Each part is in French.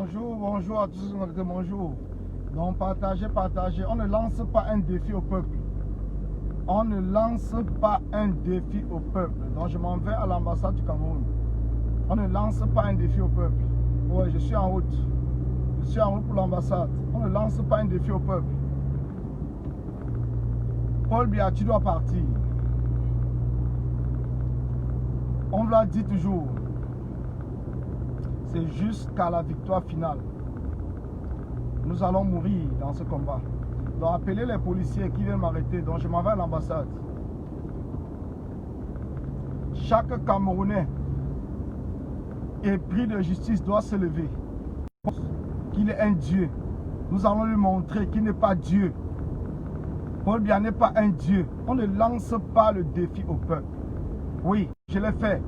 Bonjour à tous, bonjour. Donc partagez. On ne lance pas un défi au peuple. On ne lance pas un défi au peuple. Donc je m'en vais à l'ambassade du Cameroun. On ne lance pas un défi au peuple. Ouais, je suis en route. Je suis en route pour l'ambassade. On ne lance pas un défi au peuple. Paul Biya, tu dois partir. On l'a dit toujours. C'est jusqu'à la victoire finale. Nous allons mourir dans ce combat. Donc appelez les policiers qui viennent m'arrêter. Donc je m'en vais à l'ambassade. Chaque Camerounais épris de justice doit se lever. Qu'il est un Dieu. Nous allons lui montrer qu'il n'est pas Dieu. Paul Biya n'est pas un Dieu. On ne lance pas le défi au peuple. Oui, je l'ai fait.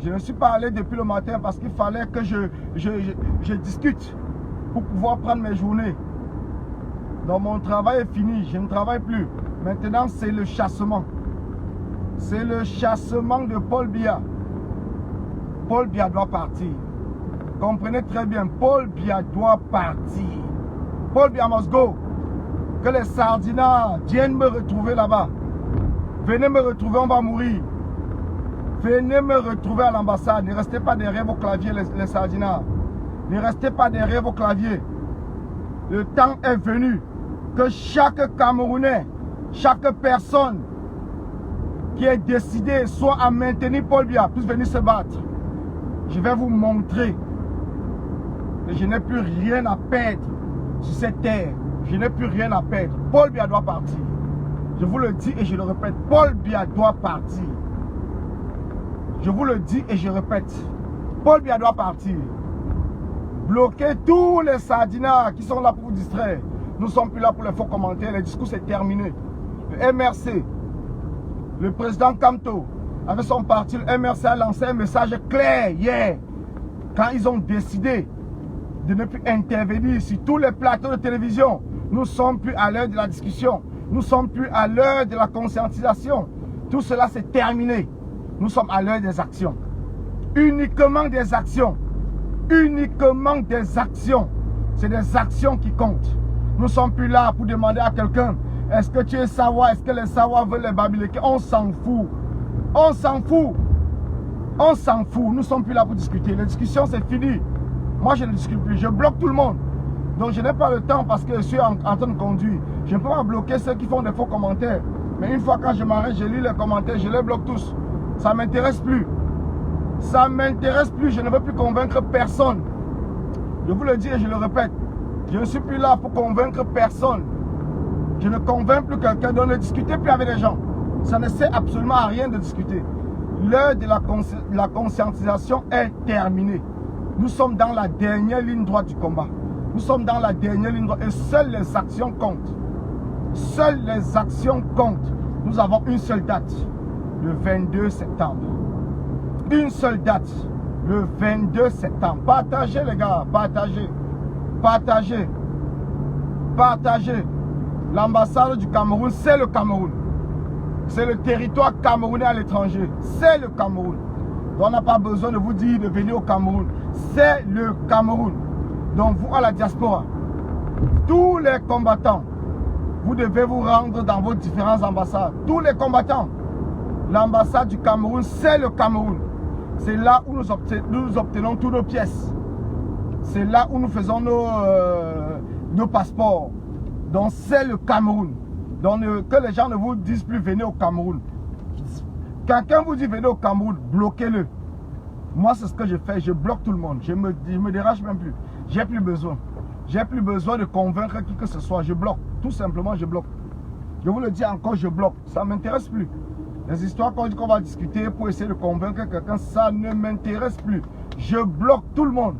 Je ne suis pas allé depuis le matin parce qu'il fallait que je discute pour pouvoir prendre mes journées. Donc mon travail est fini, je ne travaille plus. Maintenant c'est le chassement. C'est le chassement de Paul Biya. Paul Biya doit partir. Comprenez très bien, Paul Biya doit partir. Paul Biya must go. Que les sardinats viennent me retrouver là-bas. Venez me retrouver, on va mourir. Venez me retrouver à l'ambassade. Ne restez pas derrière vos claviers, les sardinats. Ne restez pas derrière vos claviers. Le temps est venu que chaque Camerounais, chaque personne qui est décidée soit à maintenir Paul Biya puisse venir se battre. Je vais vous montrer que je n'ai plus rien à perdre sur cette terre. Je n'ai plus rien à perdre. Paul Biya doit partir. Je vous le dis et je le répète. Paul Biya doit partir. Je vous le dis et je répète. Paul Biya doit partir. Bloquez tous les sardinats qui sont là pour vous distraire. Nous ne sommes plus là pour les faux commentaires. Le discours c'est terminé. Le MRC, le président Kamto, avec son parti, le MRC a lancé un message clair hier. Quand ils ont décidé de ne plus intervenir sur tous les plateaux de télévision. Nous ne sommes plus à l'heure de la discussion. Nous ne sommes plus à l'heure de la conscientisation. Tout cela c'est terminé. Nous sommes à l'heure des actions. Uniquement des actions. Uniquement des actions. C'est des actions qui comptent. Nous ne sommes plus là pour demander à quelqu'un est-ce que tu es Sawa, est-ce que les Sawa veulent les Babilekés. On s'en fout. On s'en fout. On s'en fout. Nous ne sommes plus là pour discuter. La discussion c'est fini. Moi je ne discute plus. Je bloque tout le monde. Donc je n'ai pas le temps parce que je suis en train de conduire. Je ne peux pas bloquer ceux qui font des faux commentaires. Mais une fois quand je m'arrête, je lis les commentaires, je les bloque tous. Ça ne m'intéresse plus. Ça ne m'intéresse plus. Je ne veux plus convaincre personne. Je vous le dis et je le répète. Je ne suis plus là pour convaincre personne. Je ne convainc plus quelqu'un. Donc ne discutez plus avec les gens. Ça ne sert absolument à rien de discuter. L'heure de la conscientisation est terminée. Nous sommes dans la dernière ligne droite du combat. Nous sommes dans la dernière ligne droite. Et seules les actions comptent. Seules les actions comptent. Nous avons une seule date. Le 22 septembre. Une seule date. Le 22 septembre. Partagez les gars. Partagez. Partagez. Partagez. L'ambassade du Cameroun, c'est le Cameroun. C'est le territoire camerounais à l'étranger. C'est le Cameroun. Donc on n'a pas besoin de vous dire de venir au Cameroun. C'est le Cameroun. Donc vous à la diaspora, tous les combattants, vous devez vous rendre dans vos différentes ambassades. Tous les combattants. L'ambassade du Cameroun, c'est le Cameroun. C'est là où nous obtenons toutes nos pièces. C'est là où nous faisons nos passeports. Donc c'est le Cameroun. Donc que les gens ne vous disent plus venez au Cameroun. Quelqu'un vous dit venez au Cameroun, bloquez-le. Moi c'est ce que je fais, je bloque tout le monde. Je me dérange même plus. J'ai plus besoin. J'ai plus besoin de convaincre qui que ce soit. Je bloque. Tout simplement je bloque. Je vous le dis encore, je bloque. Ça ne m'intéresse plus. Les histoires qu'on dit qu'on va discuter pour essayer de convaincre quelqu'un, ça ne m'intéresse plus. Je bloque tout le monde.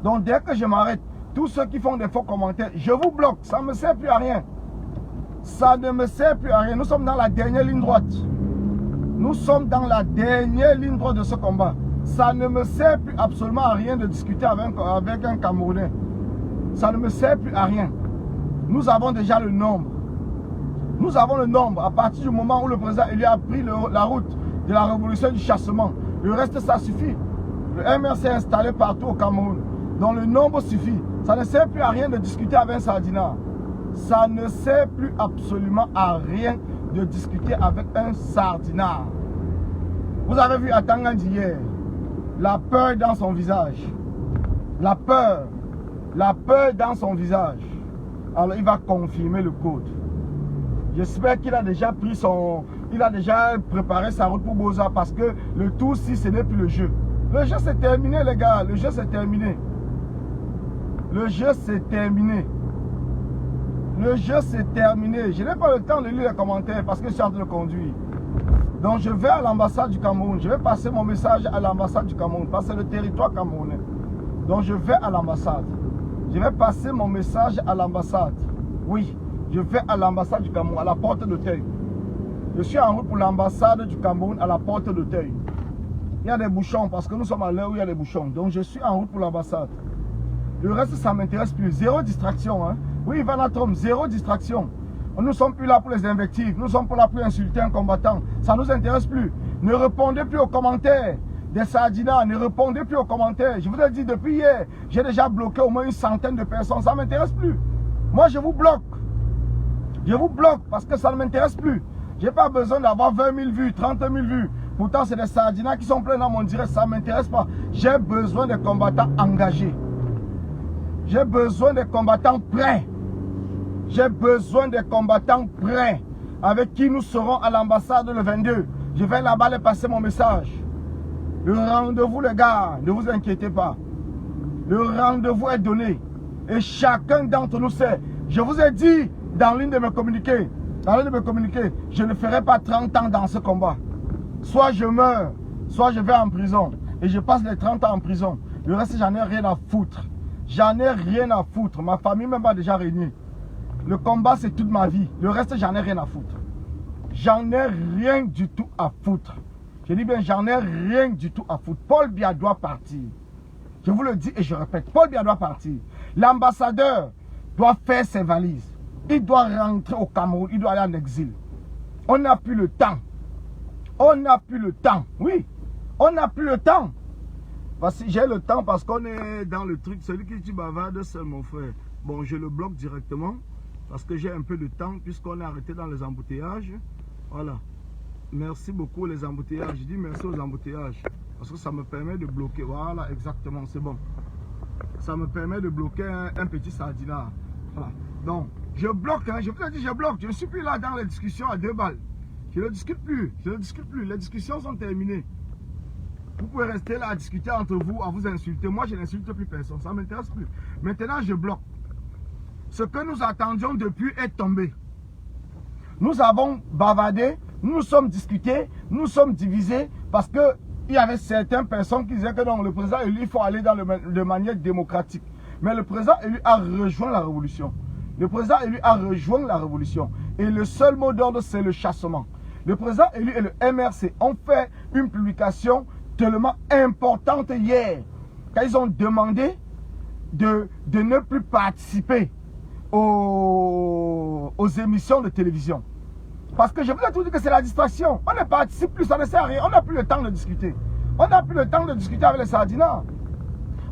Donc dès que je m'arrête, tous ceux qui font des faux commentaires, je vous bloque. Ça ne me sert plus à rien. Ça ne me sert plus à rien. Nous sommes dans la dernière ligne droite. Nous sommes dans la dernière ligne droite de ce combat. Ça ne me sert plus absolument à rien de discuter avec un Camerounais. Ça ne me sert plus à rien. Nous avons déjà le nombre. Nous avons le nombre. À partir du moment où le président lui a pris la route de la révolution du chassement, le reste ça suffit. Le MRC est installé partout au Cameroun. Donc le nombre suffit. Ça ne sert plus à rien de discuter avec un sardinat. Ça ne sert plus absolument à rien de discuter avec un sardinat. Vous avez vu Atanga d'hier, la peur dans son visage. La peur dans son visage. Alors il va confirmer le code. J'espère qu'il a déjà pris son... Il a déjà préparé sa route pour Boza parce que le tout si ce n'est plus le jeu. Le jeu c'est terminé les gars, le jeu c'est terminé. Le jeu c'est terminé. Le jeu c'est terminé. Je n'ai pas le temps de lire les commentaires parce que je suis en train de conduire. Donc je vais à l'ambassade du Cameroun. Je vais passer mon message à l'ambassade du Cameroun parce que c'est le territoire camerounais. Donc je vais à l'ambassade. Je vais passer mon message à l'ambassade. Oui, je vais à l'ambassade du Cameroun, à la porte d'Auteuil. Je suis en route pour l'ambassade du Cameroun à la porte d'Auteuil. Il y a des bouchons parce que nous sommes à l'heure où il y a des bouchons. Donc je suis en route pour l'ambassade. Le reste, ça ne m'intéresse plus. Zéro distraction. Hein? Oui, Van Atrom, zéro distraction. Nous ne sommes plus là pour les invectives. Nous sommes là pour insulter un combattant. Ça ne nous intéresse plus. Ne répondez plus aux commentaires des sardinats. Ne répondez plus aux commentaires. Je vous ai dit depuis hier, j'ai déjà bloqué au moins une centaine de personnes. Ça ne m'intéresse plus. Moi, je vous bloque. Je vous bloque parce que ça ne m'intéresse plus. Je n'ai pas besoin d'avoir 20 000 vues, 30 000 vues. Pourtant, c'est des sardinats qui sont pleins dans mon direct. Ça ne m'intéresse pas. J'ai besoin de combattants engagés. J'ai besoin de combattants prêts. J'ai besoin de combattants prêts avec qui nous serons à l'ambassade le 22. Je vais là-bas les passer mon message. Le rendez-vous, les gars, ne vous inquiétez pas. Le rendez-vous est donné. Et chacun d'entre nous sait. Je vous ai dit dans l'une de mes communiqués, je ne ferai pas 30 ans dans ce combat. Soit je meurs, soit je vais en prison. Et je passe les 30 ans en prison. Le reste, j'en ai rien à foutre. J'en ai rien à foutre. Ma famille même a déjà régné. Le combat, c'est toute ma vie. Le reste, j'en ai rien à foutre. J'en ai rien du tout à foutre. Je dis bien, j'en ai rien du tout à foutre. Paul Biya doit partir. Je vous le dis et je répète, Paul Biya doit partir. L'ambassadeur doit faire ses valises. Il doit rentrer au Cameroun. Il doit aller en exil. On n'a plus le temps. On n'a plus le temps. Oui, on n'a plus le temps. J'ai le temps parce qu'on est dans le truc. Celui qui dit bavarde, c'est mon frère. Bon, je le bloque directement parce que j'ai un peu de temps puisqu'on est arrêté dans les embouteillages. Voilà. Merci beaucoup les embouteillages. Je dis merci aux embouteillages parce que ça me permet de bloquer. Voilà, exactement, c'est bon. Ça me permet de bloquer un petit sardinat. Voilà. Donc, je bloque. Hein, je vous ai dit, je bloque. Je ne suis plus là dans les discussions à 2 balles. Je ne discute plus. Je ne discute plus. Les discussions sont terminées. Vous pouvez rester là à discuter entre vous, à vous insulter. Moi, je n'insulte plus personne. Ça ne m'intéresse plus. Maintenant, je bloque. Ce que nous attendions depuis est tombé. Nous avons bavardé, nous nous sommes discutés, nous nous sommes divisés parce qu'il y avait certaines personnes qui disaient que non, le président élu, il faut aller de manière démocratique. Mais le président élu a rejoint la révolution. Le président élu a rejoint la révolution. Et le seul mot d'ordre, c'est le chassement. Le président élu et le MRC ont fait une publication tellement importante hier, quand ils ont demandé de ne plus participer aux émissions de télévision. Parce que je vous ai tout dit que c'est la distraction. On ne participe plus, ça ne sert à rien. On n'a plus le temps de discuter. On n'a plus le temps de discuter avec les sardinats.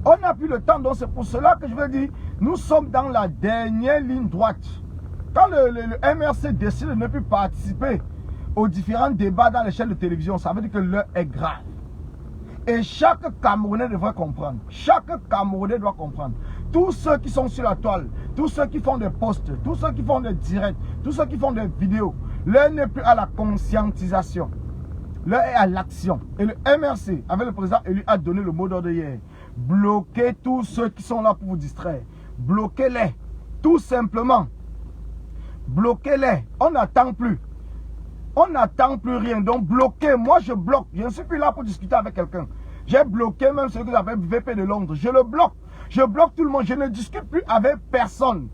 On n'a plus le temps, donc c'est pour cela que je veux dire, nous sommes dans la dernière ligne droite. Quand le MRC décide de ne plus participer aux différents débats dans les chaînes de télévision, ça veut dire que l'heure est grave. Et chaque Camerounais devrait comprendre. Chaque Camerounais doit comprendre. Tous ceux qui sont sur la toile, tous ceux qui font des posts, tous ceux qui font des directs, tous ceux qui font des vidéos, l'heure n'est plus à la conscientisation. L'heure est à l'action. Et le MRC, avec le président élu, a donné le mot d'ordre hier. Bloquez tous ceux qui sont là pour vous distraire. Bloquez-les. Tout simplement. Bloquez-les. On n'attend plus. On n'attend plus rien. Donc bloquez. Moi je bloque. Je ne suis plus là pour discuter avec quelqu'un. J'ai bloqué même celui que j'appelle VP de Londres. Je le bloque. Je bloque tout le monde. Je ne discute plus avec personne.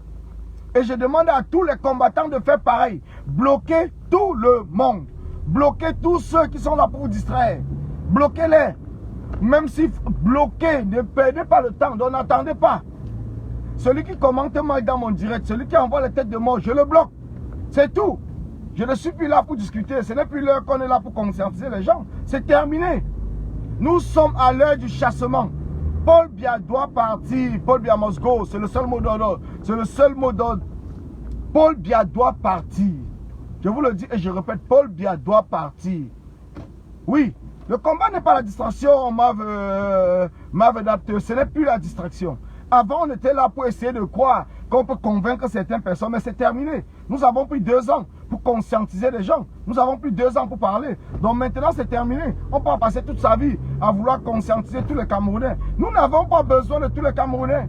Et je demande à tous les combattants de faire pareil. Bloquez tout le monde. Bloquez tous ceux qui sont là pour vous distraire. Bloquez-les. Même si bloquez, ne perdez pas le temps. Donc n'attendez pas. Celui qui commente mal dans mon direct, celui qui envoie les têtes de mort, je le bloque. C'est tout. Je ne suis plus là pour discuter. Ce n'est plus l'heure qu'on est là pour conscientiser les gens. C'est terminé. Nous sommes à l'heure du chassement. Paul Biya doit partir. Paul Biya must go. C'est le seul mot d'ordre. C'est le seul mot d'ordre. Paul Biya doit partir. Je vous le dis et je répète, Paul Biya doit partir. Oui, le combat n'est pas la distraction, Marv adapté. Ce n'est plus la distraction. Avant, on était là pour essayer de croire qu'on peut convaincre certaines personnes, mais c'est terminé. Nous avons pris 2 ans pour conscientiser les gens. Nous avons pris 2 ans pour parler. Donc maintenant, c'est terminé. On peut passer toute sa vie à vouloir conscientiser tous les Camerounais. Nous n'avons pas besoin de tous les Camerounais.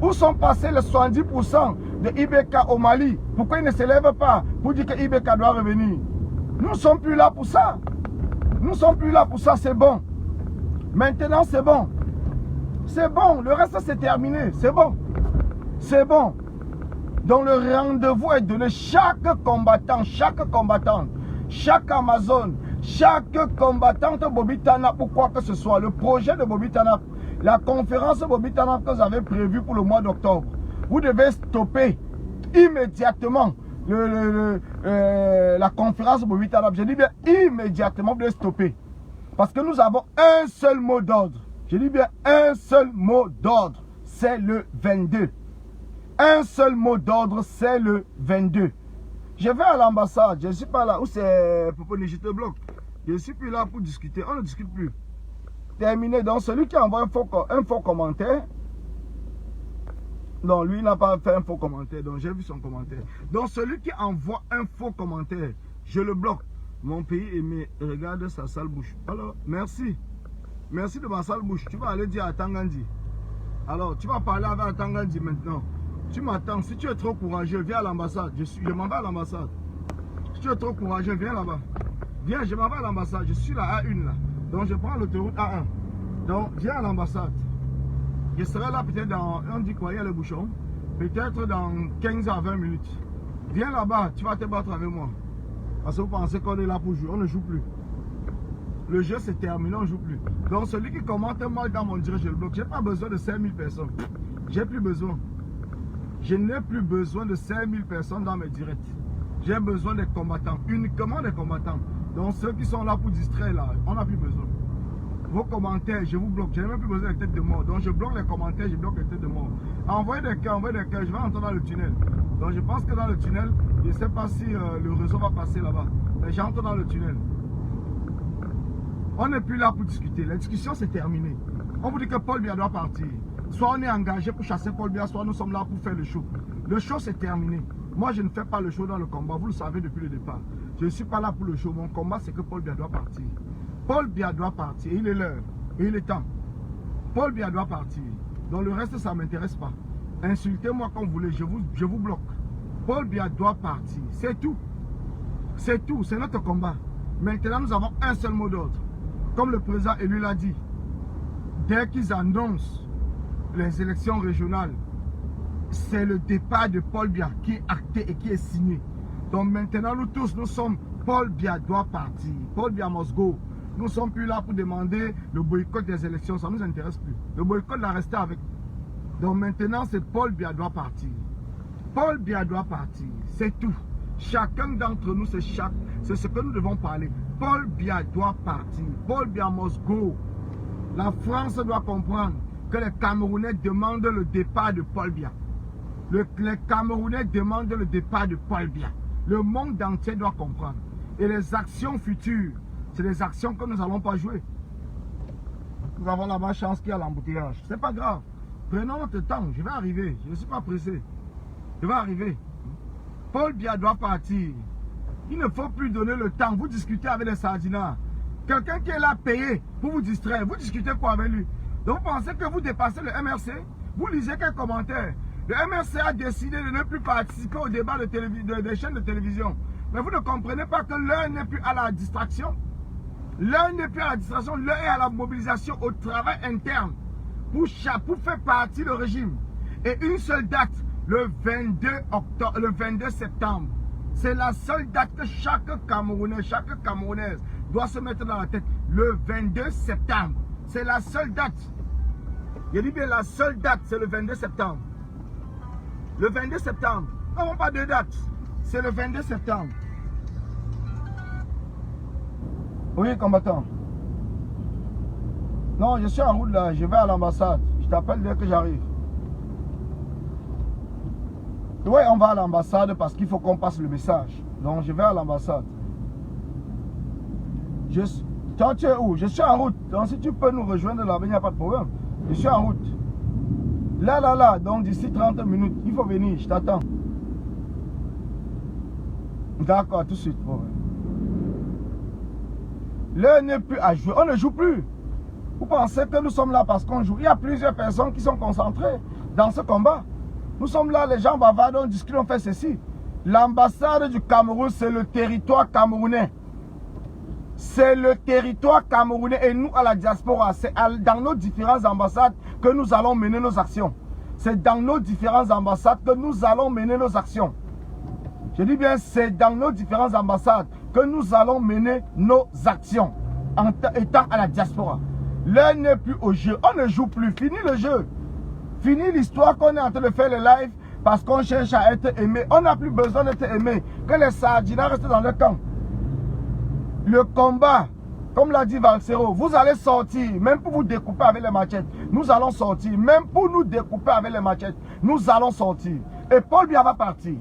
Où sont passés les 70% de IBK au Mali? Pourquoi ils ne se lèvent pas pour dire que IBK doit revenir? Nous ne sommes plus là pour ça. Nous ne sommes plus là pour ça, c'est bon. Maintenant, c'est bon. C'est bon, le reste c'est terminé, c'est bon. C'est bon. Donc le rendez-vous est donné. Chaque combattant, chaque Amazon, chaque combattante Bobby Tanap ou quoi que ce soit, le projet de Bobby Tanap, la conférence Bobby Tanap que vous avez prévue pour le mois d'octobre, vous devez stopper immédiatement la conférence Bobby Tanap. Je dis bien immédiatement, vous devez stopper. Parce que nous avons un seul mot d'ordre. Je dis bien un seul mot d'ordre, c'est le 22. Un seul mot d'ordre, c'est le 22. Je vais à l'ambassade, je ne suis pas là. Où c'est Poponi, je te bloque. Je ne suis plus là pour discuter, on ne discute plus. Terminé. Donc celui qui envoie un faux commentaire, non, lui n'a pas fait un faux commentaire, donc j'ai vu son commentaire. Donc celui qui envoie un faux commentaire, je le bloque. Mon pays aimé, regarde sa sale bouche. Alors, merci. Merci de ma sale bouche. Tu vas aller dire à Tangandi. Alors, tu vas parler avec Tangandi maintenant. Tu m'attends. Si tu es trop courageux, viens à l'ambassade. Je m'en vais à l'ambassade. Si tu es trop courageux, viens là-bas. Viens, je m'en vais à l'ambassade. Je suis là A1 là. Donc, je prends l'autoroute A1. Donc, viens à l'ambassade. Je serai là peut-être dans... On dit quoi, il y a le bouchon. Peut-être dans 15 à 20 minutes. Viens là-bas, tu vas te battre avec moi. Parce que vous pensez qu'on est là pour jouer. On ne joue plus. Le jeu c'est terminé, on ne joue plus. Donc celui qui commente mal dans mon direct, je le bloque. Je n'ai pas besoin de 5000 personnes. J'ai plus besoin. Je n'ai plus besoin de 5000 personnes dans mes directs. J'ai besoin des combattants. Uniquement des combattants. Donc ceux qui sont là pour distraire là, on n'a plus besoin. Vos commentaires, je vous bloque. Je n'ai même plus besoin des têtes de mort. Donc je bloque les commentaires, je bloque les têtes de mort. Envoyez des cœurs, Je vais entrer dans le tunnel. Donc je pense que dans le tunnel, je ne sais pas si le réseau va passer là-bas. Mais j'entre dans le tunnel. On n'est plus là pour discuter. La discussion c'est terminé. On vous dit que Paul Biya doit partir. Soit on est engagé pour chasser Paul Biya, soit nous sommes là pour faire le show. Le show c'est terminé. Moi je ne fais pas le show dans le combat. Vous le savez depuis le départ. Je ne suis pas là pour le show. Mon combat c'est que Paul Biya doit partir. Paul Biya doit partir. Il est l'heure. Et il est temps. Paul Biya doit partir. Donc le reste ça ne m'intéresse pas. Insultez-moi comme vous voulez. Je vous bloque. Paul Biya doit partir. C'est tout. C'est tout. C'est notre combat. Maintenant nous avons un seul mot d'ordre. Comme le président élu l'a dit, dès qu'ils annoncent les élections régionales, c'est le départ de Paul Biya qui est acté et qui est signé. Donc maintenant, nous tous, nous sommes, Paul Biya doit partir. Paul Biya must go. Nous ne sommes plus là pour demander le boycott des élections, ça ne nous intéresse plus. Le boycott l'a resté avec. Donc maintenant, c'est Paul Biya doit partir. Paul Biya doit partir, c'est tout. Chacun d'entre nous, c'est ce que nous devons parler. Paul Biya doit partir. Paul Biya must go. La France doit comprendre que les Camerounais demandent le départ de Paul Biya. Les Camerounais demandent le départ de Paul Biya. Le monde entier doit comprendre. Et les actions futures, c'est des actions que nous n'allons pas jouer. Nous avons la chance qu'il y a l'embouteillage. C'est pas grave. Prenons notre temps. Je vais arriver. Je ne suis pas pressé. Je vais arriver. Paul Biya doit partir. Il ne faut plus donner le temps. Vous discutez avec les sardinats. Quelqu'un qui est là payé pour vous distraire. Vous discutez quoi avec lui? Donc vous pensez que vous dépassez le MRC? Vous lisez quel commentaire? Le MRC a décidé de ne plus participer au débat des chaînes de télévision. Mais vous ne comprenez pas que l'un n'est plus à la distraction. L'un n'est plus à la distraction. L'un est à la mobilisation au travail interne. Pour faire partie du régime. Et une seule date. Le 22 septembre. C'est la seule date que chaque Camerounais, chaque Camerounaise doit se mettre dans la tête. Le 22 septembre. C'est la seule date. Je dis bien la seule date, c'est le 22 septembre. Le 22 septembre. Nous n'avons pas de date. C'est le 22 septembre. Oui, combattant. Non, je suis en route là, je vais à l'ambassade. Je t'appelle dès que j'arrive. Oui, on va à l'ambassade parce qu'il faut qu'on passe le message. Donc, je vais à l'ambassade. Toi, tu es où? Je suis en route. Donc, si tu peux nous rejoindre là-bas, il n'y a pas de problème. Je suis en route. Là. Donc, d'ici 30 minutes, il faut venir. Je t'attends. D'accord, tout de suite. Bon. L'heure n'est plus à jouer. On ne joue plus. Vous pensez que nous sommes là parce qu'on joue? Il y a plusieurs personnes qui sont concentrées dans ce combat. Nous sommes là, les gens bavardent, on discute, on fait ceci. L'ambassade du Cameroun, c'est le territoire camerounais. C'est le territoire camerounais et nous, à la diaspora, c'est dans nos différentes ambassades que nous allons mener nos actions. C'est dans nos différentes ambassades que nous allons mener nos actions. Je dis bien, c'est dans nos différentes ambassades que nous allons mener nos actions en étant à la diaspora. L'heure n'est plus au jeu. On ne joue plus. Fini le jeu. Fini l'histoire qu'on est en train de faire le live parce qu'on cherche à être aimé. On n'a plus besoin d'être aimé. Que les sardinats restent dans le camp. Le combat, comme l'a dit Valsero, vous allez sortir, même pour vous découper avec les machettes. Nous allons sortir. Même pour nous découper avec les machettes, nous allons sortir. Et Paul Biya va partir.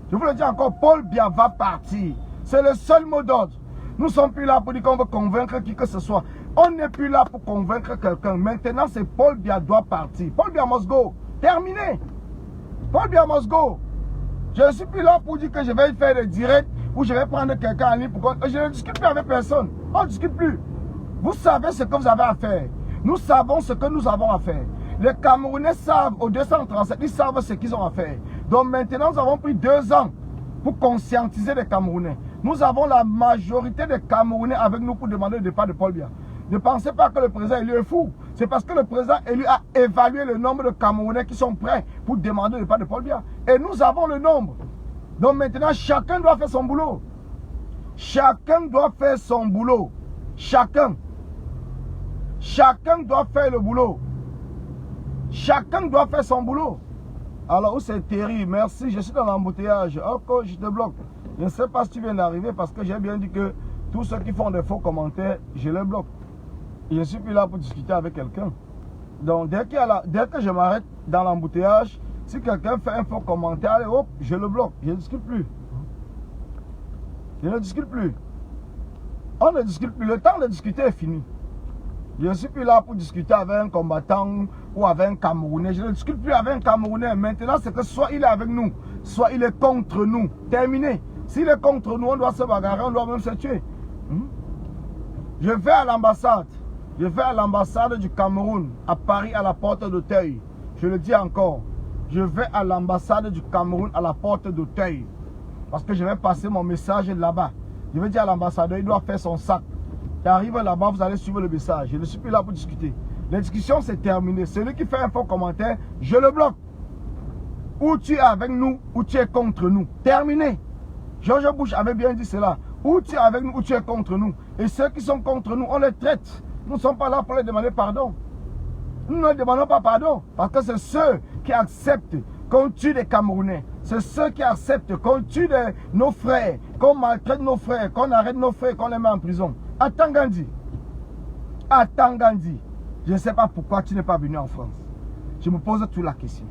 Je vous le dis encore, Paul Biya va partir. C'est le seul mot d'ordre. Nous ne sommes plus là pour dire qu'on veut convaincre qui que ce soit. On n'est plus là pour convaincre quelqu'un. Maintenant, c'est Paul Biya doit partir. Paul Biya must go. Terminé. Paul Biya must go. Je ne suis plus là pour dire que je vais faire des directs ou je vais prendre quelqu'un en ligne. Je ne discute plus avec personne. On ne discute plus. Vous savez ce que vous avez à faire. Nous savons ce que nous avons à faire. Les Camerounais savent, au 237, ils savent ce qu'ils ont à faire. Donc maintenant, nous avons pris 2 ans pour conscientiser les Camerounais. Nous avons la majorité des Camerounais avec nous pour demander le départ de Paul Biya. Ne pensez pas que le président élu est fou. C'est parce que le président élu a évalué le nombre de Camerounais qui sont prêts pour demander le départ de Paul Biya. Et nous avons le nombre. Donc maintenant, chacun doit faire son boulot. Chacun doit faire son boulot. Chacun. Chacun doit faire le boulot. Chacun doit faire son boulot. Alors, où c'est terrible? Merci, je suis dans l'embouteillage. Ok, je te bloque. Je ne sais pas si tu viens d'arriver parce que j'ai bien dit que tous ceux qui font des faux commentaires, je les bloque. Je ne suis plus là pour discuter avec quelqu'un. Donc, dès que je m'arrête dans l'embouteillage, si quelqu'un fait un faux commentaire, allez, hop, je le bloque. Je ne discute plus. Je ne discute plus. On ne discute plus. Le temps de discuter est fini. Je ne suis plus là pour discuter avec un combattant ou avec un Camerounais. Je ne discute plus avec un Camerounais. Maintenant, c'est que soit il est avec nous, soit il est contre nous. Terminé. S'il est contre nous, on doit se bagarrer, on doit même se tuer. Je vais à l'ambassade. Je vais à l'ambassade du Cameroun, à Paris, à la porte d'Auteuil. Je le dis encore. Je vais à l'ambassade du Cameroun, à la porte d'Auteuil. Parce que je vais passer mon message là-bas. Je vais dire à l'ambassadeur, il doit faire son sac. Tu arrives là-bas, vous allez suivre le message. Je ne suis plus là pour discuter. La discussion, c'est terminé. Celui qui fait un faux commentaire, je le bloque. Ou tu es avec nous, ou tu es contre nous. Terminé. George Bush avait bien dit cela. Ou tu es avec nous, ou tu es contre nous. Et ceux qui sont contre nous, on les traite. Nous ne sommes pas là pour les demander pardon. Nous ne demandons pas pardon. Parce que c'est ceux qui acceptent qu'on tue des Camerounais. C'est ceux qui acceptent qu'on tue nos frères, qu'on maltraite nos frères, qu'on arrête nos frères, qu'on les met en prison. Attends Gandhi. Attends Gandhi. Je ne sais pas pourquoi tu n'es pas venu en France. Je me pose toute la question.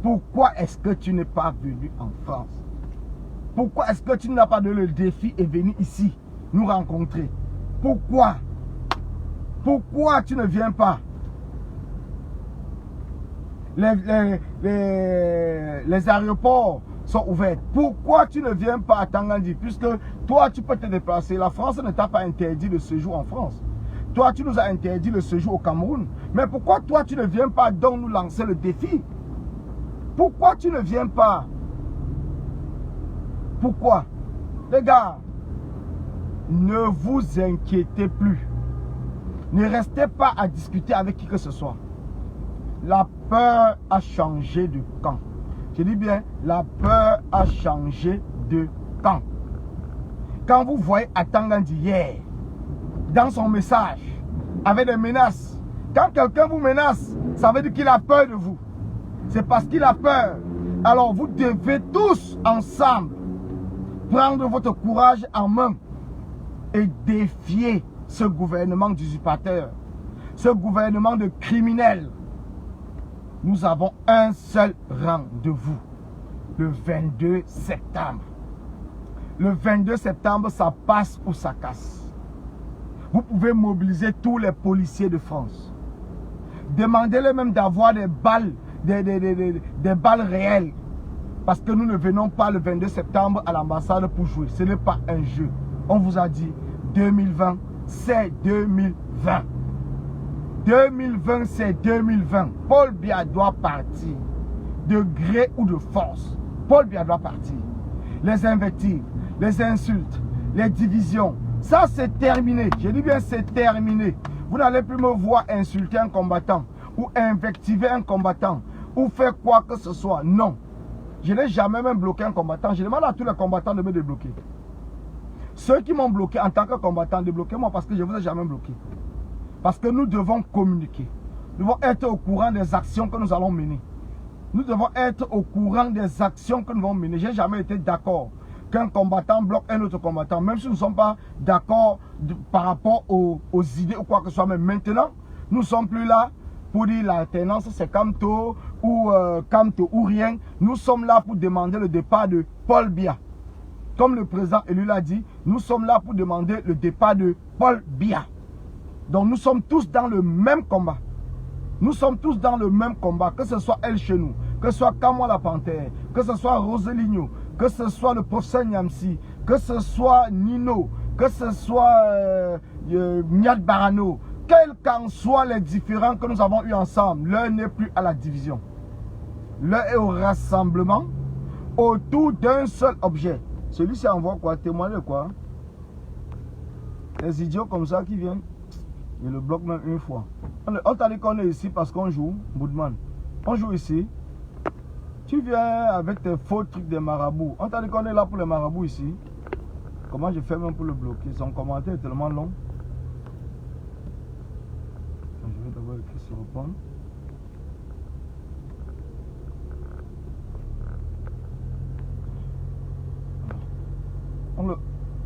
Pourquoi est-ce que tu n'es pas venu en France? Pourquoi est-ce que tu n'as pas donné le défi et venu ici nous rencontrer? Pourquoi? Pourquoi tu ne viens pas? Les aéroports sont ouverts. Pourquoi tu ne viens pas à Tangandi? Puisque toi, tu peux te déplacer. La France ne t'a pas interdit le séjour en France. Toi, tu nous as interdit le séjour au Cameroun. Mais pourquoi toi, tu ne viens pas donc nous lancer le défi? Pourquoi tu ne viens pas? Pourquoi? Les gars, ne vous inquiétez plus. Ne restez pas à discuter avec qui que ce soit. La peur a changé de camp. Je dis bien, la peur a changé de camp. Quand vous voyez Atangandi hier, dans son message, avec des menaces, quand quelqu'un vous menace, ça veut dire qu'il a peur de vous. C'est parce qu'il a peur. Alors vous devez tous ensemble prendre votre courage en main et défier ce gouvernement d'usurpateur. ce gouvernement de criminels. Nous avons un seul rendez-vous, le 22 septembre. Le 22 septembre, ça passe ou ça casse. Vous pouvez mobiliser tous les policiers de France. Demandez-les même d'avoir des balles, des balles réelles. Parce que nous ne venons pas le 22 septembre à l'ambassade pour jouer. Ce n'est pas un jeu. On vous a dit 2020, c'est 2020. 2020, c'est 2020. Paul Biya doit partir. De gré ou de force. Paul Biya doit partir. Les invectives, les insultes, les divisions. Ça, c'est terminé. Je dis bien, c'est terminé. Vous n'allez plus me voir insulter un combattant ou invectiver un combattant ou faire quoi que ce soit. Non. Je n'ai jamais même bloqué un combattant. Je demande à tous les combattants de me débloquer. Ceux qui m'ont bloqué en tant que combattant, débloquez-moi parce que je ne vous ai jamais bloqué. Parce que nous devons communiquer. Nous devons être au courant des actions que nous allons mener. Nous devons être au courant des actions que nous allons mener. Je n'ai jamais été d'accord qu'un combattant bloque un autre combattant. Même si nous ne sommes pas d'accord par rapport aux idées ou quoi que ce soit. Mais maintenant, nous ne sommes plus là pour dire l'alternance c'est Kamto ou rien. Nous sommes là pour demander le départ de Paul Biya. Comme le président élu l'a dit, nous sommes là pour demander le départ de Paul Biya. Donc nous sommes tous dans le même combat. Nous sommes tous dans le même combat. Que ce soit elle chez nous, que ce soit Kamwa la Panthère, que ce soit Roseligno, que ce soit le professeur Nyamsi, que ce soit Nino, que ce soit Niad Barano. Quels qu'en soient les différents que nous avons eus ensemble, l'un n'est plus à la division. L'un est au rassemblement autour d'un seul objet. Celui-ci envoie quoi? Témoigner quoi? Les idiots comme ça qui viennent. Je le bloque même une fois. On t'a dit qu'on est ici parce qu'on joue, Boudman. On joue ici. Tu viens avec tes faux trucs des marabouts. On t'a dit qu'on est là pour les marabouts ici. Comment je fais même pour le bloquer? Son commentaire est tellement long. Je vais d'abord écrire sur répondre.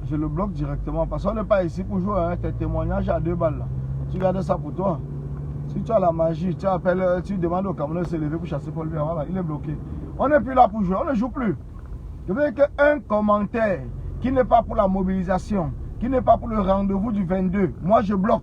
Je le bloque directement parce qu'on n'est pas ici pour jouer hein, tes témoignages à 2 balles là. Tu gardes ça pour toi. Si tu as la magie, tu appelles, tu demandes au Camerounais de se lever pour chasser Paul Biya. Voilà, il est bloqué. On n'est plus là pour jouer, on ne joue plus. Je veux dire qu'un commentaire qui n'est pas pour la mobilisation, qui n'est pas pour le rendez-vous du 22, moi je bloque.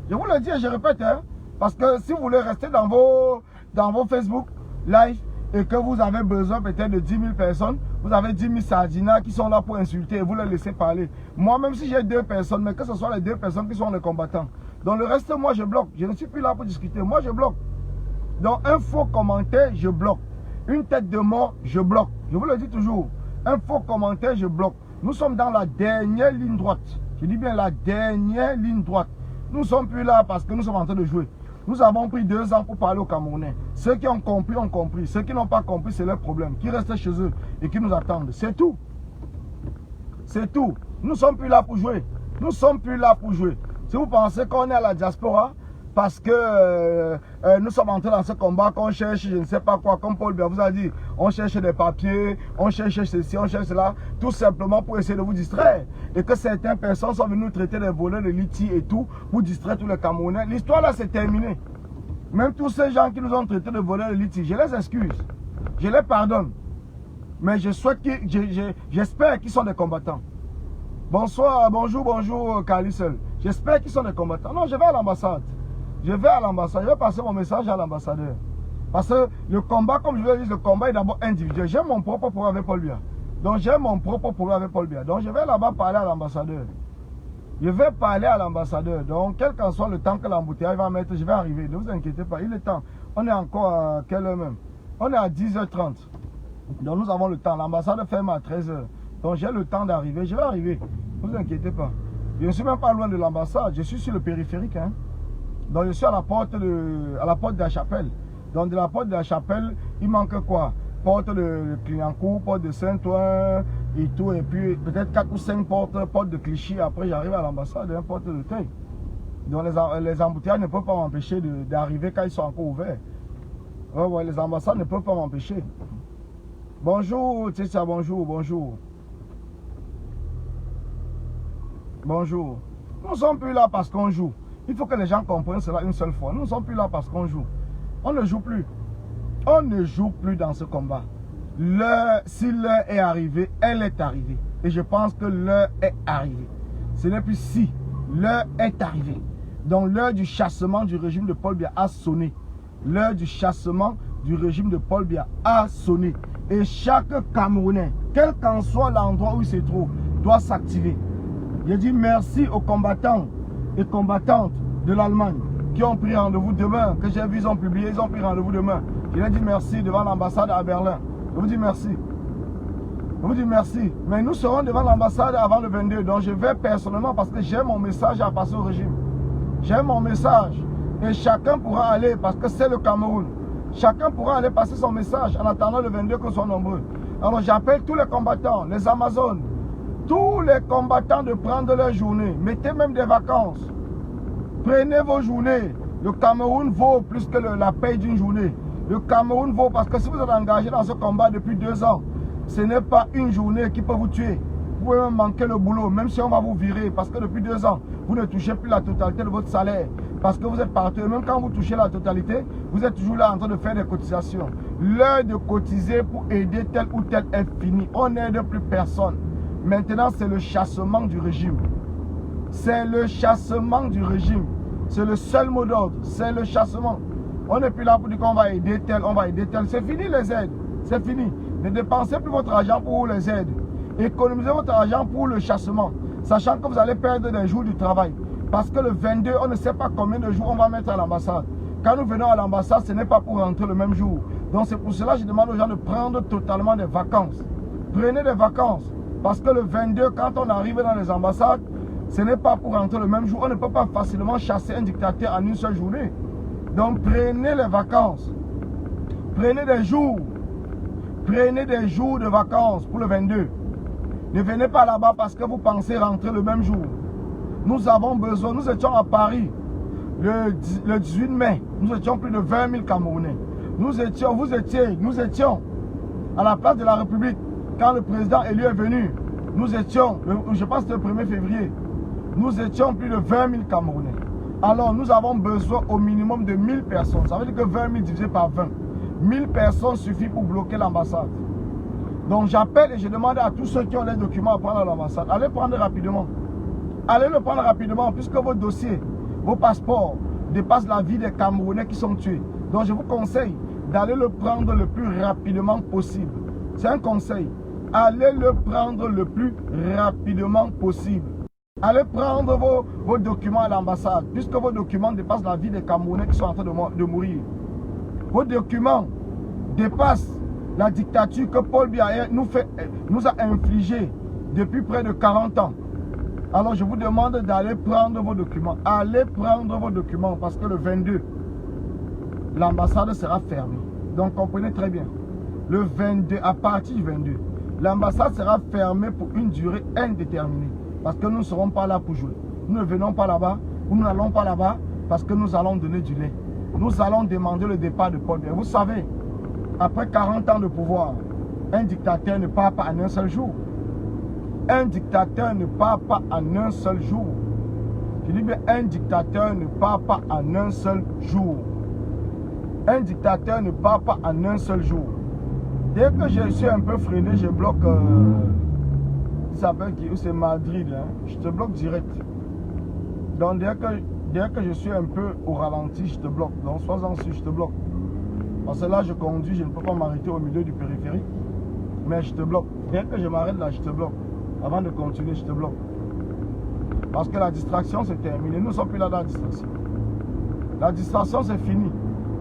Je vous le dis et je répète, hein, parce que si vous voulez rester dans vos Facebook live et que vous avez besoin peut-être de 10 000 personnes, vous avez 10 000 sardinas qui sont là pour insulter et vous les laissez parler. Moi, même si j'ai 2 personnes, mais que ce soit les 2 personnes qui sont les combattants. Donc le reste, moi je bloque. Je ne suis plus là pour discuter. Moi je bloque. Donc un faux commentaire, je bloque. Une tête de mort, je bloque. Je vous le dis toujours. Un faux commentaire, je bloque. Nous sommes dans la dernière ligne droite. Je dis bien la dernière ligne droite. Nous ne sommes plus là parce que nous sommes en train de jouer. Nous avons pris 2 ans pour parler aux Camerounais. Ceux qui ont compris, ont compris. Ceux qui n'ont pas compris, c'est leur problème. Qui restent chez eux et qui nous attendent. C'est tout. C'est tout. Nous ne sommes plus là pour jouer. Nous ne sommes plus là pour jouer. Si vous pensez qu'on est à la diaspora, parce que nous sommes entrés dans ce combat, qu'on cherche je ne sais pas quoi, comme Paul Biya vous a dit, on cherche des papiers, on cherche ceci, on cherche cela, tout simplement pour essayer de vous distraire. Et que certaines personnes sont venues nous traiter de voleurs, de litis et tout, pour distraire tous les Camerounais. L'histoire là, c'est terminé. Même tous ces gens qui nous ont traités de voleurs, de litis, je les excuse, je les pardonne. Mais je souhaite j'espère qu'ils sont des combattants. Bonsoir, bonjour, Kalisel. J'espère qu'ils sont des combattants. Non, je vais à l'ambassade. Je vais à l'ambassade. Je vais passer mon message à l'ambassadeur. Parce que le combat, comme je vous l'ai dit, le combat est d'abord individuel. J'ai mon propre problème avec Paul Biya. Donc j'ai mon propre problème avec Paul Biya. Donc je vais là-bas parler à l'ambassadeur. Je vais parler à l'ambassadeur. Donc quel qu'en soit le temps que l'embouteillage va mettre, je vais arriver. Ne vous inquiétez pas, il est temps. On est encore à quelle heure même? On est à 10h30. Donc nous avons le temps. L'ambassade ferme à 13h. Donc j'ai le temps d'arriver. Je vais arriver. Ne vous inquiétez pas. Je ne suis même pas loin de l'ambassade. Je suis sur le périphérique. Hein. Donc je suis à la porte de la chapelle. Donc de la porte de la chapelle, il manque quoi? Porte de Clignancourt, porte de Saint-Ouen et tout. Et puis peut-être 4 ou 5 portes de Clichy. Après j'arrive à l'ambassade, hein, porte de Teuil. Donc les embouteillages ne peuvent pas m'empêcher d'arriver quand ils sont encore ouverts. Ouais, les ambassades ne peuvent pas m'empêcher. Bonjour, Tchitcha, bonjour. Bonjour. Nous ne sommes plus là parce qu'on joue. Il faut que les gens comprennent cela une seule fois. Nous ne sommes plus là parce qu'on joue. On ne joue plus. On ne joue plus dans ce combat. L'heure, si l'heure est arrivée, elle est arrivée. Et je pense que l'heure est arrivée. Ce n'est plus si. L'heure est arrivée. Donc l'heure du chassement du régime de Paul Biya a sonné. L'heure du chassement du régime de Paul Biya a sonné. Et chaque Camerounais, quel qu'en soit l'endroit où il se trouve, doit s'activer. Je dis merci aux combattants et combattantes de l'Allemagne qui ont pris rendez-vous demain, que j'ai vu, ils ont publié, ils ont pris rendez-vous demain. Je leur dis merci devant l'ambassade à Berlin. Je vous dis merci. Je vous dis merci. Mais nous serons devant l'ambassade avant le 22. Donc je vais personnellement parce que j'ai mon message à passer au régime. J'ai mon message. Et chacun pourra aller parce que c'est le Cameroun. Chacun pourra aller passer son message en attendant le 22 qu'on soit nombreux. Alors j'appelle tous les combattants, les Amazones, tous les combattants de prendre leur journée. Mettez même des vacances. Prenez vos journées. Le Cameroun vaut plus que la paye d'une journée. Le Cameroun vaut parce que si vous êtes engagé dans ce combat depuis 2 ans, ce n'est pas une journée qui peut vous tuer. Vous pouvez même manquer le boulot, même si on va vous virer. Parce que depuis 2 ans, vous ne touchez plus la totalité de votre salaire. Parce que vous êtes partout. Et même quand vous touchez la totalité, vous êtes toujours là en train de faire des cotisations. L'heure de cotiser pour aider tel ou tel est finie. On n'aide plus personne. Maintenant, c'est le chassement du régime. C'est le chassement du régime. C'est le seul mot d'ordre. C'est le chassement. On n'est plus là pour dire qu'on va aider tel, on va aider tel. C'est fini les aides. C'est fini. Ne dépensez plus votre argent pour les aides. Économisez votre argent pour le chassement. Sachant que vous allez perdre des jours du travail. Parce que le 22, on ne sait pas combien de jours on va mettre à l'ambassade. Quand nous venons à l'ambassade, ce n'est pas pour rentrer le même jour. Donc c'est pour cela que je demande aux gens de prendre totalement des vacances. Prenez des vacances. Parce que le 22, quand on arrive dans les ambassades, ce n'est pas pour rentrer le même jour. On ne peut pas facilement chasser un dictateur en une seule journée. Donc prenez les vacances. Prenez des jours. Prenez des jours de vacances pour le 22. Ne venez pas là-bas parce que vous pensez rentrer le même jour. Nous avons besoin. Nous étions à Paris le 18 mai. Nous étions plus de 20 000 Camerounais. Nous étions à la place de la République. Quand le président élu est venu, nous étions, je pense que c'était le 1er février, nous étions plus de 20 000 Camerounais. Alors nous avons besoin au minimum de 1000 personnes. Ça veut dire que 20 000 divisé par 20. 1000 personnes suffit pour bloquer l'ambassade. Donc j'appelle et je demande à tous ceux qui ont les documents à prendre à l'ambassade, allez prendre rapidement. Allez le prendre rapidement puisque vos dossiers, vos passeports dépassent la vie des Camerounais qui sont tués. Donc je vous conseille d'aller le prendre le plus rapidement possible. C'est un conseil. Allez le prendre le plus rapidement possible. Allez prendre vos documents à l'ambassade, puisque vos documents dépassent la vie des Camerounais qui sont en train de mourir. Vos documents dépassent la dictature que Paul Biya nous a infligée depuis près de 40 ans. Alors je vous demande d'aller prendre vos documents. Allez prendre vos documents parce que le 22, l'ambassade sera fermée. Donc comprenez très bien. Le 22, à partir du 22, l'ambassade sera fermée pour une durée indéterminée. Parce que nous ne serons pas là pour jouer. Nous ne venons pas là-bas, ou nous n'allons pas là-bas parce que nous allons donner du lait. Nous allons demander le départ de Paul Biya. Vous savez, après 40 ans de pouvoir, un dictateur ne part pas en un seul jour. Un dictateur ne part pas en un seul jour. Je dis bien, un dictateur ne part pas en un seul jour. Un dictateur ne part pas en un seul jour. Dès que je suis un peu freiné, je bloque... c'est Madrid, hein. Je te bloque direct. Donc dès que je suis un peu au ralenti, je te bloque. Donc sois-en sûr, je te bloque. Parce que là, je conduis, je ne peux pas m'arrêter au milieu du périphérique. Mais je te bloque. Dès que je m'arrête là, je te bloque. Avant de continuer, je te bloque. Parce que la distraction, c'est terminé. Nous ne sommes plus là dans la distraction. La distraction, c'est fini.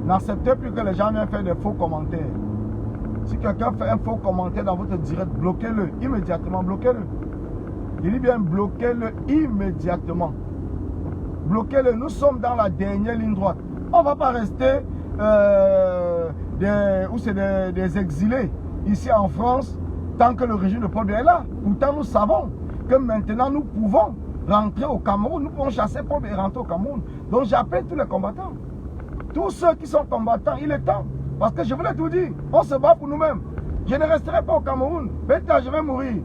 N'acceptez plus que les gens viennent faire des faux commentaires. Si quelqu'un fait un faux commentaire dans votre direct, bloquez-le immédiatement. Bloquez-le. Il dit bien, bloquez-le immédiatement. Bloquez-le. Nous sommes dans la dernière ligne droite. On ne va pas rester des exilés ici en France tant que le régime de Paul Biya est là. Pourtant, nous savons que maintenant, nous pouvons rentrer au Cameroun. Nous pouvons chasser Paul Biya et rentrer au Cameroun. Donc, j'appelle tous les combattants. Tous ceux qui sont combattants, il est temps. Parce que je vous l'ai tout dit, on se bat pour nous-mêmes. Je ne resterai pas au Cameroun. Bêta, je vais mourir.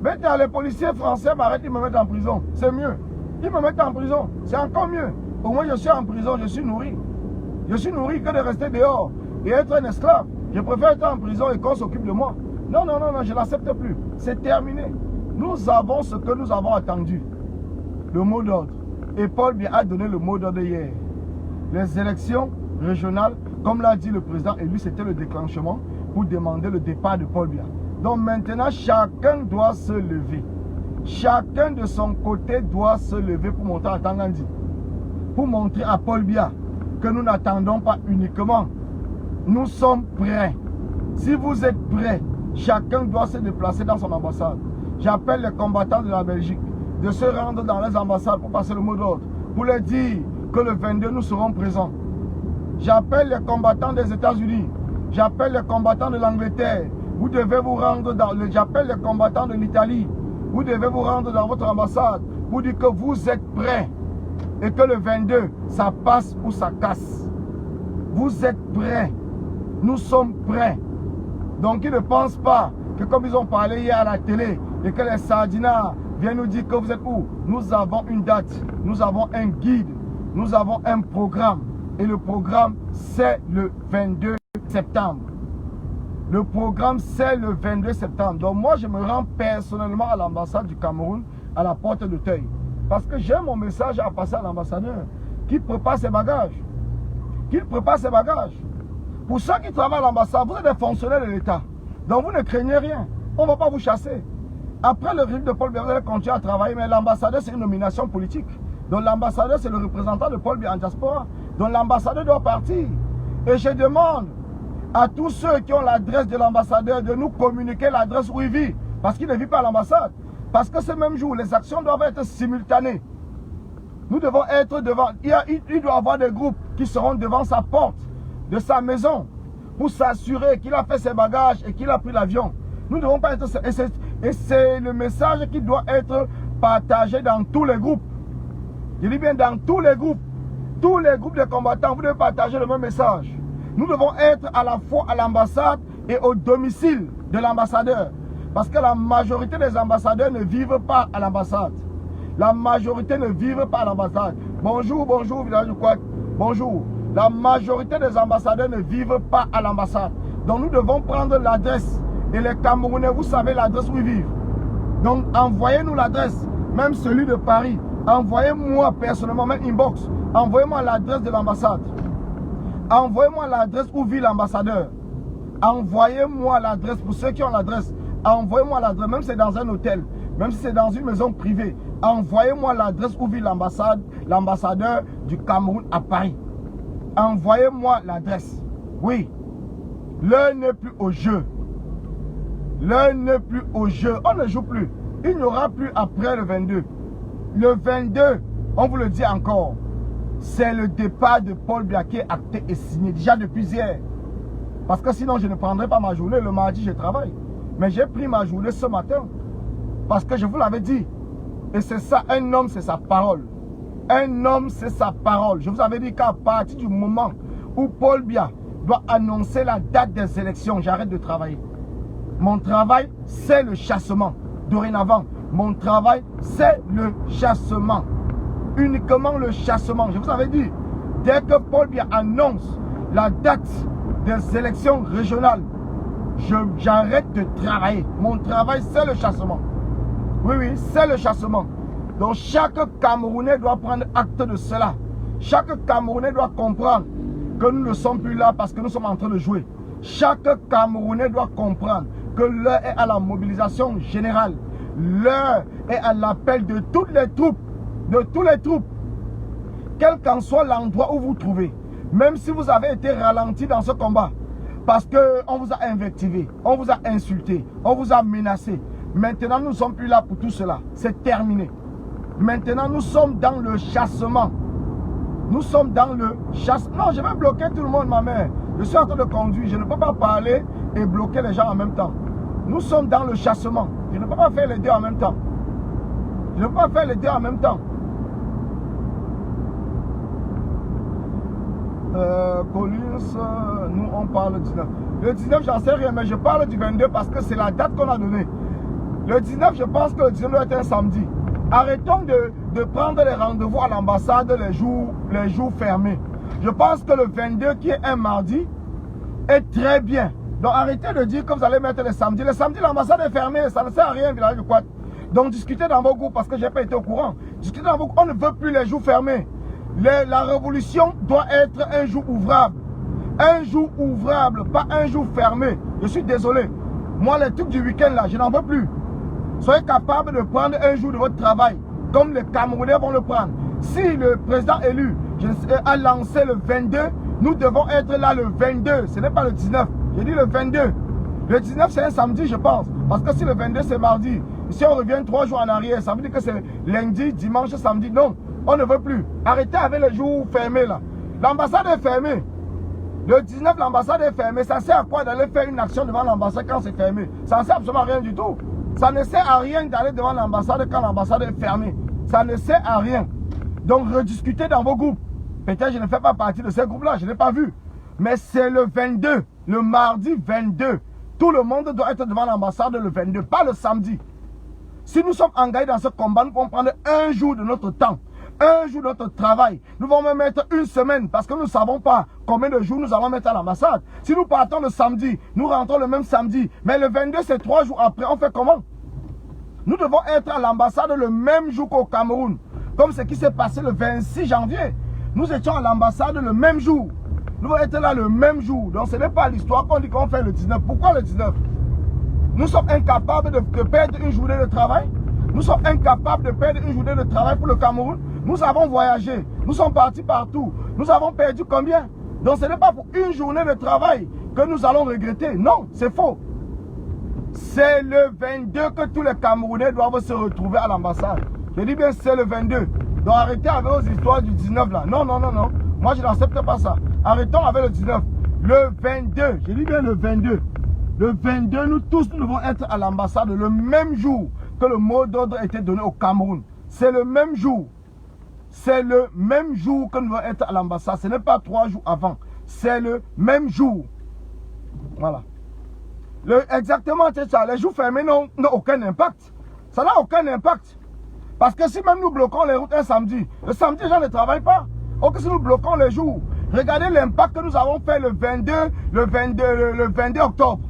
Bêta, les policiers français m'arrêtent, ils me mettent en prison. C'est mieux. Ils me mettent en prison. C'est encore mieux. Au moins, je suis en prison, je suis nourri. Je suis nourri que de rester dehors et être un esclave. Je préfère être en prison et qu'on s'occupe de moi. Non, non, non, non, je ne l'accepte plus. C'est terminé. Nous avons ce que nous avons attendu. Le mot d'ordre. Et Paul Biya a donné le mot d'ordre hier. Les élections régionales, comme l'a dit le président, et lui, c'était le déclenchement pour demander le départ de Paul Biya. Donc maintenant, chacun doit se lever. Chacun de son côté doit se lever pour montrer à Tangandi, pour montrer à Paul Biya que nous n'attendons pas uniquement. Nous sommes prêts. Si vous êtes prêts, chacun doit se déplacer dans son ambassade. J'appelle les combattants de la Belgique de se rendre dans les ambassades pour passer le mot d'ordre, pour leur dire que le 22 nous serons présents. J'appelle les combattants des États-Unis. J'appelle les combattants de l'Angleterre. Vous devez vous rendre dans le... J'appelle les combattants de l'Italie. Vous devez vous rendre dans votre ambassade pour dire que vous êtes prêts et que le 22, ça passe ou ça casse. Vous êtes prêts. Nous sommes prêts. Donc ils ne pensent pas que comme ils ont parlé hier à la télé et que les sardinards viennent nous dire que vous êtes où. Nous avons une date, nous avons un guide, nous avons un programme. Et le programme, c'est le 22 septembre. Le programme, c'est le 22 septembre. Donc moi, je me rends personnellement à l'ambassade du Cameroun, à la porte d'Auteuil. Parce que j'ai mon message à passer à l'ambassadeur, qui prépare ses bagages. Qu'il prépare ses bagages. Pour ceux qui travaillent à l'ambassade, vous êtes des fonctionnaires de l'État. Donc vous ne craignez rien. On ne va pas vous chasser. Après le régime de Paul Biya, vous allez continuer à travailler, mais l'ambassadeur, c'est une nomination politique. Donc l'ambassadeur, c'est le représentant de Paul Biya en diaspora. Donc l'ambassadeur doit partir. Et je demande à tous ceux qui ont l'adresse de l'ambassadeur de nous communiquer l'adresse où il vit. Parce qu'il ne vit pas à l'ambassade. Parce que ce même jour, les actions doivent être simultanées. Nous devons être devant. Il doit y avoir des groupes qui seront devant sa porte de sa maison pour s'assurer qu'il a fait ses bagages et qu'il a pris l'avion. Nous ne devons pas être... Et c'est le message qui doit être partagé dans tous les groupes. Je dis bien dans tous les groupes. Tous les groupes de combattants, vous devez partager le même message. Nous devons être à la fois à l'ambassade et au domicile de l'ambassadeur. Parce que la majorité des ambassadeurs ne vivent pas à l'ambassade. La majorité ne vivent pas à l'ambassade. Bonjour, bonjour, village de Kouak. Bonjour. La majorité des ambassadeurs ne vivent pas à l'ambassade. Donc nous devons prendre l'adresse. Et les Camerounais, vous savez l'adresse où ils vivent. Donc envoyez-nous l'adresse. Même celui de Paris. Envoyez-moi personnellement, même inbox. Envoyez-moi l'adresse de l'ambassade. Envoyez-moi l'adresse où vit l'ambassadeur. Envoyez-moi l'adresse pour ceux qui ont l'adresse. Envoyez-moi l'adresse, même si c'est dans un hôtel, même si c'est dans une maison privée. Envoyez-moi l'adresse où vit l'ambassadeur du Cameroun à Paris. Envoyez-moi l'adresse. Oui. L'heure n'est plus au jeu. L'heure n'est plus au jeu. On ne joue plus. Il n'y aura plus après le 22. Le 22, on vous le dit encore, c'est le départ de Paul Biya qui est acté et signé déjà depuis hier. Parce que sinon, je ne prendrai pas ma journée. Le mardi, je travaille. Mais j'ai pris ma journée ce matin. Parce que je vous l'avais dit. Et c'est ça, un homme, c'est sa parole. Un homme, c'est sa parole. Je vous avais dit qu'à partir du moment où Paul Biya doit annoncer la date des élections, j'arrête de travailler. Mon travail, c'est le chassement. Dorénavant, mon travail, c'est le chassement. Uniquement le chassement. Je vous avais dit, dès que Paul Biya annonce la date des élections régionales, j'arrête de travailler. Mon travail, c'est le chassement. Oui, oui, c'est le chassement. Donc chaque Camerounais doit prendre acte de cela. Chaque Camerounais doit comprendre que nous ne sommes plus là parce que nous sommes en train de jouer. Chaque Camerounais doit comprendre que l'heure est à la mobilisation générale. L'heure est à l'appel de toutes les troupes. De tous les troupes. Quel qu'en soit l'endroit où vous vous trouvez. Même si vous avez été ralenti dans ce combat. Parce qu'on vous a invectivé. On vous a insulté. On vous a menacé. Maintenant, nous ne sommes plus là pour tout cela. C'est terminé. Maintenant, nous sommes dans le chassement. Nous sommes dans le chassement. Non, je vais bloquer tout le monde, ma mère. Je suis en train de conduire. Je ne peux pas parler et bloquer les gens en même temps. Nous sommes dans le chassement. Je ne peux pas faire les deux en même temps. Je ne peux pas faire les deux en même temps. Collins, nous on parle du 19. Le 19, j'en sais rien, mais je parle du 22 parce que c'est la date qu'on a donnée. Le 19, je pense que le 19 doit être un samedi. Arrêtons de prendre les rendez-vous à l'ambassade les jours fermés. Je pense que le 22 qui est un mardi est très bien. Donc arrêtez de dire que vous allez mettre les samedis. Les samedis, l'ambassade est fermée, ça ne sert à rien, village de Kouat. Donc discutez dans vos groupes parce que je n'ai pas été au courant. Discutez dans vos groupes, on ne veut plus les jours fermés. La révolution doit être un jour ouvrable. Un jour ouvrable, pas un jour fermé. Je suis désolé. Moi, les trucs du week-end là, je n'en veux plus. Soyez capable de prendre un jour de votre travail, comme les Camerounais vont le prendre. Si le président élu a lancé le 22, nous devons être là le 22. Ce n'est pas le 19. J'ai dit le 22. Le 19, c'est un samedi, je pense. Parce que si le 22, c'est mardi, si on revient 3 jours en arrière, ça veut dire que c'est lundi, dimanche, samedi. Non, on ne veut plus. Arrêtez avec les jours fermés là. L'ambassade est fermée. Le 19, l'ambassade est fermée. Ça sert à quoi d'aller faire une action devant l'ambassade quand c'est fermé? Ça ne sert absolument à rien du tout. Ça ne sert à rien d'aller devant l'ambassade quand l'ambassade est fermée. Ça ne sert à rien. Donc rediscutez dans vos groupes. Peut-être que je ne fais pas partie de ces groupes-là, je n'ai pas vu. Mais c'est le 22, le mardi 22. Tout le monde doit être devant l'ambassade le 22, pas le samedi. Si nous sommes engagés dans ce combat, nous pouvons prendre un jour de notre temps, un jour de notre travail. Nous allons même mettre une semaine parce que nous ne savons pas combien de jours nous allons mettre à l'ambassade. Si nous partons le samedi, nous rentrons le même samedi. Mais le 22, c'est 3 jours après. On fait comment? Nous devons être à l'ambassade le même jour qu'au Cameroun. Comme ce qui s'est passé le 26 janvier. Nous étions à l'ambassade le même jour. Nous devons être là le même jour. Donc ce n'est pas l'histoire qu'on dit qu'on fait le 19. Pourquoi le 19? Nous sommes incapables de perdre une journée de travail. Nous sommes incapables de perdre une journée de travail pour le Cameroun. Nous avons voyagé. Nous sommes partis partout. Nous avons perdu combien? Donc ce n'est pas pour une journée de travail que nous allons regretter. Non, c'est faux. C'est le 22 que tous les Camerounais doivent se retrouver à l'ambassade. Je dis bien c'est le 22. Donc arrêtez avec vos histoires du 19 là. Non, non, non, non. Moi je n'accepte pas ça. Arrêtons avec le 19. Le 22. Je dis bien le 22. Le 22, nous tous nous devons être à l'ambassade le même jour que le mot d'ordre a été donné au Cameroun. C'est le même jour. C'est le même jour que nous devons être à l'ambassade. Ce n'est pas 3 jours avant. C'est le même jour. Voilà. Exactement, c'est ça. Les jours fermés n'ont aucun impact. Ça n'a aucun impact. Parce que si même nous bloquons les routes un samedi, le samedi, les gens ne travaillent pas. Or que si nous bloquons les jours, regardez l'impact que nous avons fait le 22 octobre.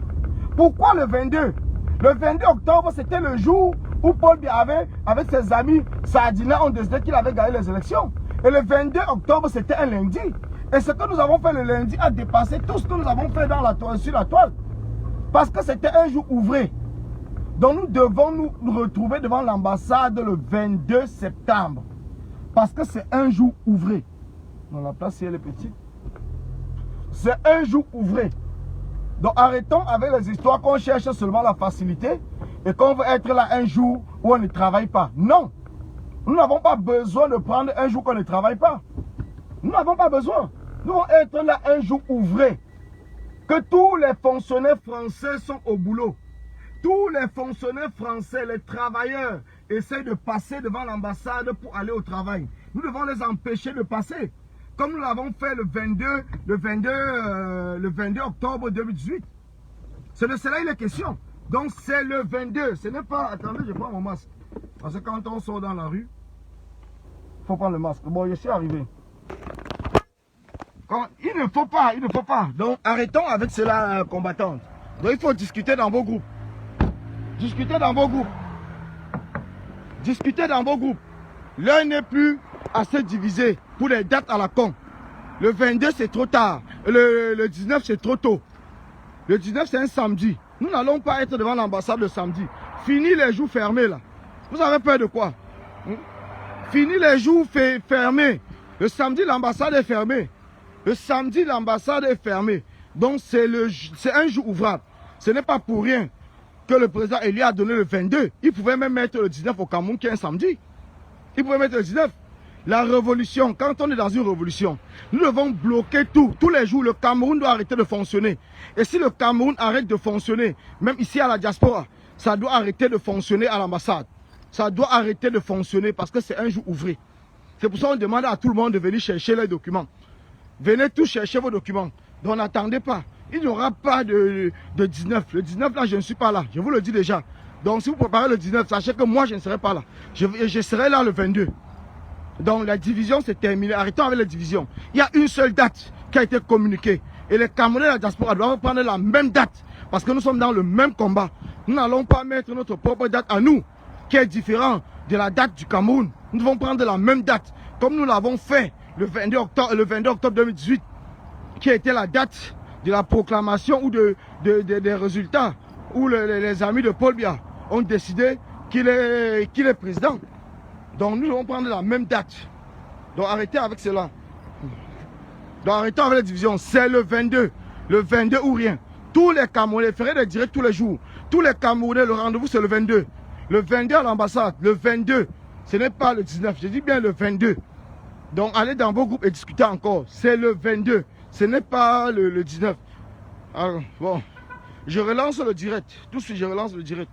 Pourquoi le 22? Le 22 octobre, c'était le jour où Paul Biya avec ses amis Sardina ont décidé qu'il avait gagné les élections. Et le 22 octobre, c'était un lundi. Et ce que nous avons fait le lundi a dépassé tout ce que nous avons fait sur la toile. Parce que c'était un jour ouvré. Donc nous devons nous retrouver devant l'ambassade le 22 septembre. Parce que c'est un jour ouvré. Dans la place, si elle est petite. C'est un jour ouvré. Donc arrêtons avec les histoires qu'on cherche seulement la facilité et qu'on veut être là un jour où on ne travaille pas. Non. Nous n'avons pas besoin de prendre un jour qu'on ne travaille pas. Nous n'avons pas besoin. Nous devons être là un jour ouvré. Que tous les fonctionnaires français sont au boulot. Tous les fonctionnaires français, les travailleurs, essayent de passer devant l'ambassade pour aller au travail. Nous devons les empêcher de passer. Comme nous l'avons fait le 22 octobre 2018. C'est de cela il est question. Donc c'est le 22. Ce n'est pas... Attendez, je prends mon masque. Parce que quand on sort dans la rue, il faut prendre le masque. Bon, je suis arrivé. Il ne faut pas, il ne faut pas. Donc arrêtons avec cela, combattante. Donc il faut discuter dans vos groupes. Discutez dans vos groupes. Discutez dans vos groupes. L'un n'est plus assez divisé pour les dates à la con. Le 22 c'est trop tard. Le 19 c'est trop tôt. Le 19 c'est un samedi. Nous n'allons pas être devant l'ambassade le samedi. Fini les jours fermés là. Vous avez peur de quoi? Fini les jours fermés. Le samedi l'ambassade est fermée. Le samedi l'ambassade est fermée. Donc c'est un jour ouvrable. Ce n'est pas pour rien que le président Eli a donné le 22. Il pouvait même mettre le 19 au Cameroun qui est un samedi. Il pouvait mettre le 19. La révolution, quand on est dans une révolution, nous devons bloquer tout. Tous les jours, le Cameroun doit arrêter de fonctionner. Et si le Cameroun arrête de fonctionner, même ici à la diaspora, ça doit arrêter de fonctionner à l'ambassade. Ça doit arrêter de fonctionner parce que c'est un jour ouvré. C'est pour ça qu'on demande à tout le monde de venir chercher les documents. Venez tous chercher vos documents. Donc n'attendez pas. Il n'y aura pas de 19. Le 19 là, je ne suis pas là. Je vous le dis déjà. Donc si vous préparez le 19, sachez que moi je ne serai pas là. Je serai là le 22. Donc la division c'est terminé. Arrêtons avec la division. Il y a une seule date qui a été communiquée. Et les Camerounais de la diaspora doivent prendre la même date. Parce que nous sommes dans le même combat. Nous n'allons pas mettre notre propre date à nous, qui est différente de la date du Cameroun. Nous devons prendre la même date, comme nous l'avons fait le 22 octobre 2018, qui était la date de la proclamation ou des résultats, où les amis de Paul Biya ont décidé qu'il est président. Donc nous devons prendre la même date. Donc arrêtez avec cela. Donc arrêtons avec la division. C'est le 22. Le 22 ou rien. Tous les Camerounais feraient des directs tous les jours. Tous les Camerounais, le rendez-vous c'est le 22. Le 22 à l'ambassade. Le 22. Ce n'est pas le 19. Je dis bien le 22. Donc allez dans vos groupes et discutez encore. C'est le 22. Ce n'est pas le 19. Alors, bon. Je relance le direct. Tout de suite, je relance le direct.